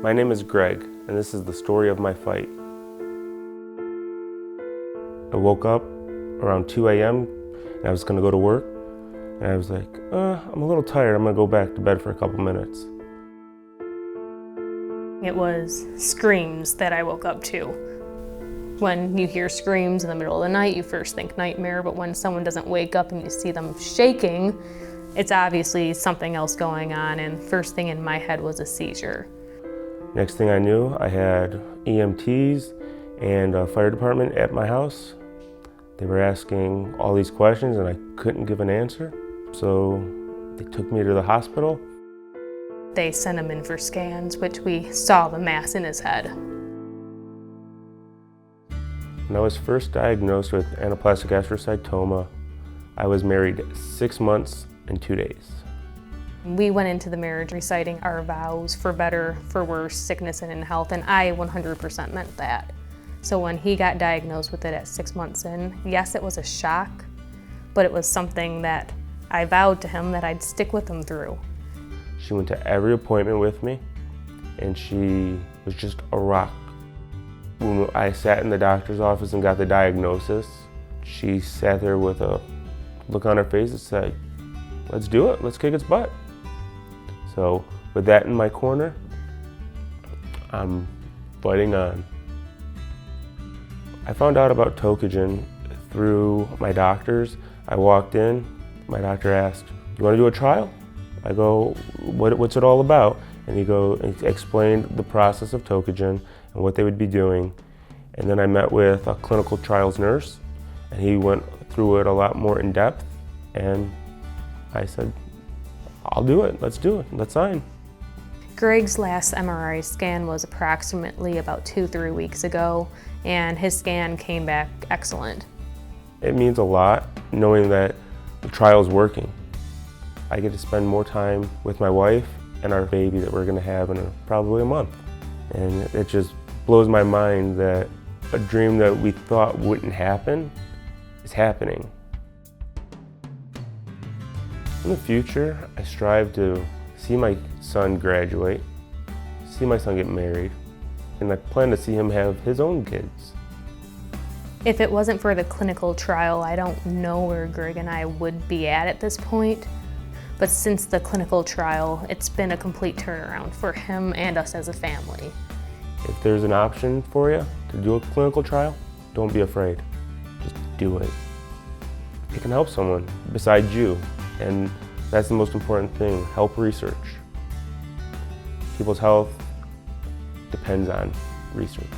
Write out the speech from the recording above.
My name is Greg, and this is the story of my fight. I woke up around 2 a.m. and I was gonna go to work, and I was like, I'm a little tired, I'm gonna go back to bed for a couple minutes. It was screams that I woke up to. When you hear screams in the middle of the night, you first think nightmare, but when someone doesn't wake up and you see them shaking, it's obviously something else going on, and first thing in my head was a seizure. Next thing I knew, I had EMTs and a fire department at my house. They were asking all these questions and I couldn't give an answer. So they took me to the hospital. They sent him in for scans, which we saw the mass in his head. When I was first diagnosed with anaplastic astrocytoma, I was married 6 months and 2 days. We went into the marriage reciting our vows for better, for worse, sickness and in health, and I 100% meant that. So when he got diagnosed with it at 6 months in, yes, it was a shock, but it was something that I vowed to him that I'd stick with him through. She went to every appointment with me, and she was just a rock. When I sat in the doctor's office and got the diagnosis, she sat there with a look on her face and said, "Let's do it, let's kick its butt." So with that in my corner, I'm fighting on. I found out about Toca through my doctors. I walked in, my doctor asked, "You want to do a trial?" I go, what's it all about? And he explained the process of Toca and what they would be doing. And then I met with a clinical trials nurse, and he went through it a lot more in depth. And I said, "I'll do it, let's do it, let's sign." Greg's last MRI scan was approximately about 2-3 weeks ago, and his scan came back excellent. It means a lot knowing that the trial's working. I get to spend more time with my wife and our baby that we're gonna have in probably a month. And it just blows my mind that a dream that we thought wouldn't happen is happening. In the future, I strive to see my son graduate, see my son get married, and I plan to see him have his own kids. If it wasn't for the clinical trial, I don't know where Greg and I would be at this point. But since the clinical trial, it's been a complete turnaround for him and us as a family. If there's an option for you to do a clinical trial, don't be afraid. Just do it. It can help someone besides you, and that's the most important thing. Help research. People's health depends on research.